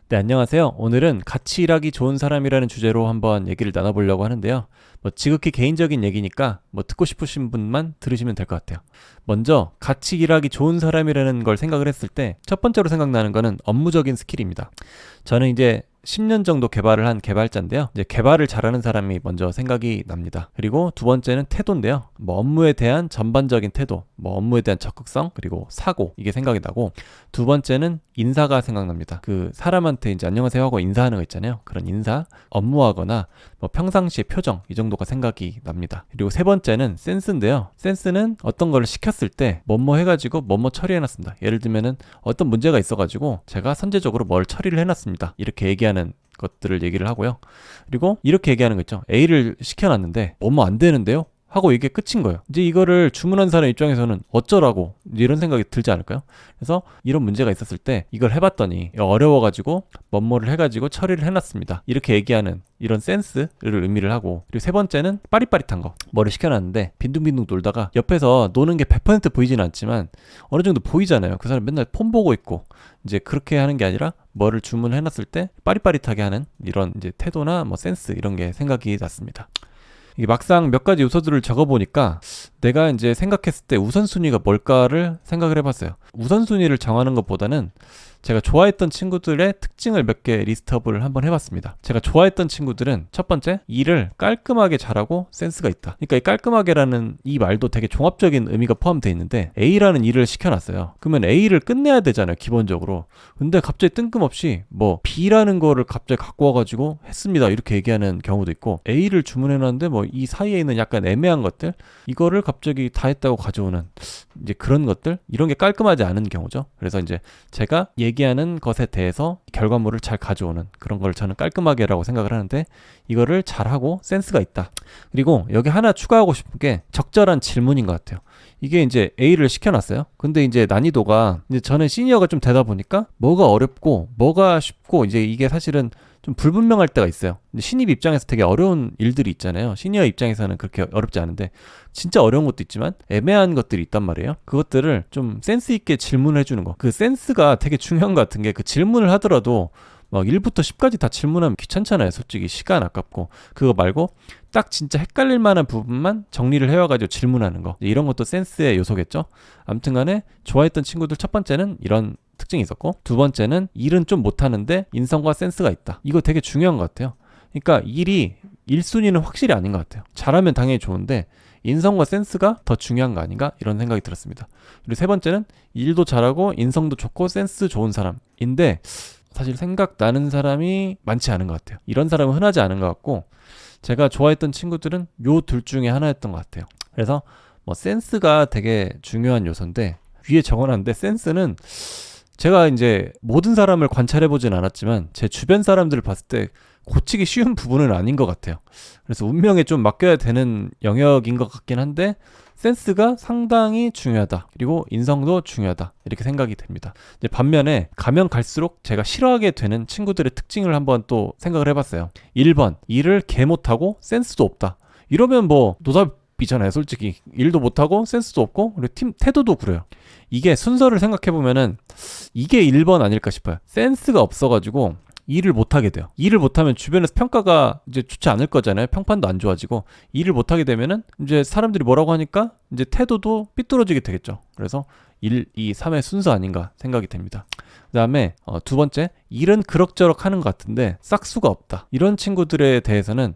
네, 안녕하세요. 오늘은 같이 일하기 좋은 사람이라는 주제로 한번 얘기를 나눠보려고 하는데요. 지극히 개인적인 얘기니까 듣고 싶으신 분만 들으시면 될 것 같아요. 먼저 같이 일하기 좋은 사람이라는 걸 생각을 했을 때 첫 번째로 생각나는 거는 업무적인 스킬입니다. 저는 이제 10년 정도 개발을 한 개발자인데요. 이제 개발을 잘하는 사람이 먼저 생각이 납니다. 그리고 두 번째는 태도인데요. 업무에 대한 전반적인 태도, 업무에 대한 적극성, 그리고 사고, 이게 생각이 나고, 두 번째는 인사가 생각납니다. 그 사람한테 이제 안녕하세요 하고 인사하는 거 있잖아요. 그런 인사, 업무하거나 평상시의 표정, 이 정도가 생각이 납니다. 그리고 세 번째는 센스인데요. 센스는 어떤 거를 시켰을 때 뭐뭐 해가지고 뭐뭐 처리해놨습니다. 예를 들면은 어떤 문제가 있어가지고 제가 선제적으로 뭘 처리를 해놨습니다. 이렇게 얘기하는 것들을 얘기를 하고요. 그리고 이렇게 얘기하는 거 있죠. A를 시켜놨는데 뭐뭐 안 되는데요? 하고 이게 끝인 거예요. 이제 이거를 주문한 사람 입장에서는 어쩌라고 이런 생각이 들지 않을까요? 그래서 이런 문제가 있었을 때 이걸 해봤더니 어려워가지고 뭐뭐를 해가지고 처리를 해놨습니다. 이렇게 얘기하는 이런 센스를 의미를 하고, 그리고 세 번째는 빠릿빠릿한 거. 뭐를 시켜놨는데 빈둥빈둥 놀다가 옆에서 노는 게 100% 보이진 않지만 어느 정도 보이잖아요. 그 사람 맨날 폰 보고 있고, 이제 그렇게 하는 게 아니라 뭐를 주문해놨을 때 빠릿빠릿하게 하는 이런 이제 태도나 센스, 이런 게 생각이 났습니다. 이게 막상 몇 가지 요소들을 적어보니까 내가 이제 생각했을 때 우선순위가 뭘까를 생각을 해봤어요. 우선순위를 정하는 것보다는 제가 좋아했던 친구들의 특징을 몇 개 리스트업을 한번 해봤습니다. 제가 좋아했던 친구들은 첫 번째, 일을 깔끔하게 잘하고 센스가 있다. 그러니까 이 깔끔하게라는 이 말도 되게 종합적인 의미가 포함되어 있는데, A라는 일을 시켜놨어요. 그러면 A를 끝내야 되잖아요, 기본적으로. 근데 갑자기 뜬금없이 B라는 거를 갑자기 갖고 와가지고 했습니다, 이렇게 얘기하는 경우도 있고, A를 주문해놨는데 이 사이에 있는 약간 애매한 것들, 이거를 갑자기 다 했다고 가져오는 이제 그런 것들, 이런 게 깔끔하지 않은 경우죠. 그래서 이제 제가 얘기하는 것에 대해서 결과물을 잘 가져오는 그런 걸 저는 깔끔하게라고 생각을 하는데, 이거를 잘하고 센스가 있다. 그리고 여기 하나 추가하고 싶은 게 적절한 질문인 것 같아요. 이게 이제 A를 시켜놨어요. 근데 이제 난이도가, 이제 저는 시니어가 좀 되다 보니까 뭐가 어렵고 뭐가 쉽고, 이제 이게 사실은 좀 불분명할 때가 있어요. 신입 입장에서 되게 어려운 일들이 있잖아요. 시니어 입장에서는 그렇게 어렵지 않은데 진짜 어려운 것도 있지만 애매한 것들이 있단 말이에요. 그것들을 좀 센스 있게 질문을 해주는 거. 그 센스가 되게 중요한 것 같은 게, 그 질문을 하더라도 1부터 10까지 다 질문하면 귀찮잖아요. 솔직히 시간 아깝고. 그거 말고 딱 진짜 헷갈릴 만한 부분만 정리를 해와가지고 질문하는 거, 이런 것도 센스의 요소겠죠. 아무튼 간에 좋아했던 친구들 첫 번째는 이런 특징이 있었고, 두 번째는 일은 좀 못하는데 인성과 센스가 있다. 이거 되게 중요한 것 같아요. 그러니까 일이 1순위는 확실히 아닌 것 같아요. 잘하면 당연히 좋은데 인성과 센스가 더 중요한 거 아닌가, 이런 생각이 들었습니다. 그리고 세 번째는 일도 잘하고 인성도 좋고 센스 좋은 사람인데, 사실 생각나는 사람이 많지 않은 것 같아요. 이런 사람은 흔하지 않은 것 같고, 제가 좋아했던 친구들은 요 둘 중에 하나였던 것 같아요. 그래서 센스가 되게 중요한 요소인데, 위에 적어놨는데 센스는 제가 이제 모든 사람을 관찰해보진 않았지만 제 주변 사람들을 봤을 때 고치기 쉬운 부분은 아닌 것 같아요. 그래서 운명에 좀 맡겨야 되는 영역인 것 같긴 한데, 센스가 상당히 중요하다. 그리고 인성도 중요하다. 이렇게 생각이 됩니다. 이제 반면에 가면 갈수록 제가 싫어하게 되는 친구들의 특징을 한번 또 생각을 해봤어요. 1번, 일을 개 못하고 센스도 없다. 이러면 노답이잖아요. 솔직히 일도 못하고 센스도 없고, 그리고 팀 태도도 그래요. 이게 순서를 생각해보면은 이게 1번 아닐까 싶어요. 센스가 없어가지고 일을 못하게 돼요. 일을 못하면 주변에서 평가가 이제 좋지 않을 거잖아요. 평판도 안 좋아지고, 일을 못하게 되면은 이제 사람들이 뭐라고 하니까 이제 태도도 삐뚤어지게 되겠죠. 그래서 1, 2, 3의 순서 아닌가 생각이 됩니다. 그 다음에 두 번째, 일은 그럭저럭 하는 것 같은데 싹수가 없다. 이런 친구들에 대해서는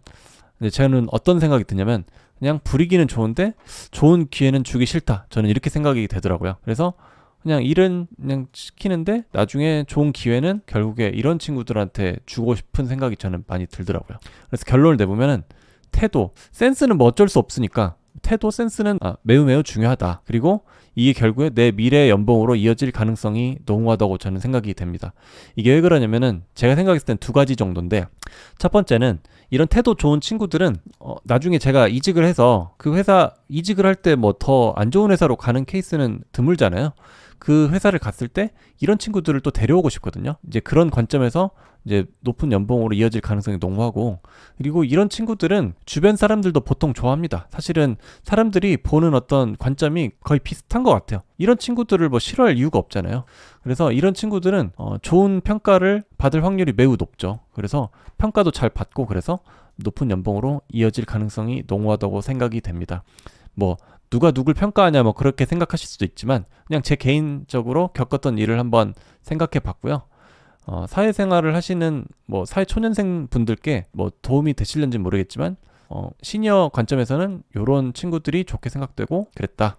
저는 어떤 생각이 드냐면, 그냥 부리기는 좋은데 좋은 기회는 주기 싫다. 저는 이렇게 생각이 되더라고요. 그래서 그냥 일은 그냥 시키는데 나중에 좋은 기회는 결국에 이런 친구들한테 주고 싶은 생각이 저는 많이 들더라고요. 그래서 결론을 내보면은 태도, 센스는 어쩔 수 없으니까 태도, 센스는 매우 매우 중요하다. 그리고 이게 결국에 내 미래 연봉으로 이어질 가능성이 농후하다고 저는 생각이 됩니다. 이게 왜 그러냐면은 제가 생각했을 땐 두 가지 정도인데, 첫 번째는 이런 태도 좋은 친구들은 나중에 제가 이직을 해서 그 회사 이직을 할 때 더 안 좋은 회사로 가는 케이스는 드물잖아요. 그 회사를 갔을 때 이런 친구들을 또 데려오고 싶거든요. 이제 그런 관점에서 이제 높은 연봉으로 이어질 가능성이 농후하고, 그리고 이런 친구들은 주변 사람들도 보통 좋아합니다. 사실은 사람들이 보는 어떤 관점이 거의 비슷한 것 같아요. 이런 친구들을 싫어할 이유가 없잖아요. 그래서 이런 친구들은 좋은 평가를 받을 확률이 매우 높죠. 그래서 평가도 잘 받고 그래서 높은 연봉으로 이어질 가능성이 농후하다고 생각이 됩니다. 뭐 누가 누굴 평가하냐 뭐 그렇게 생각하실 수도 있지만 그냥 제 개인적으로 겪었던 일을 한번 생각해 봤고요. 사회생활을 하시는 뭐 사회초년생 분들께 뭐 도움이 되실는지 모르겠지만 시니어 관점에서는 이런 친구들이 좋게 생각되고 그랬다.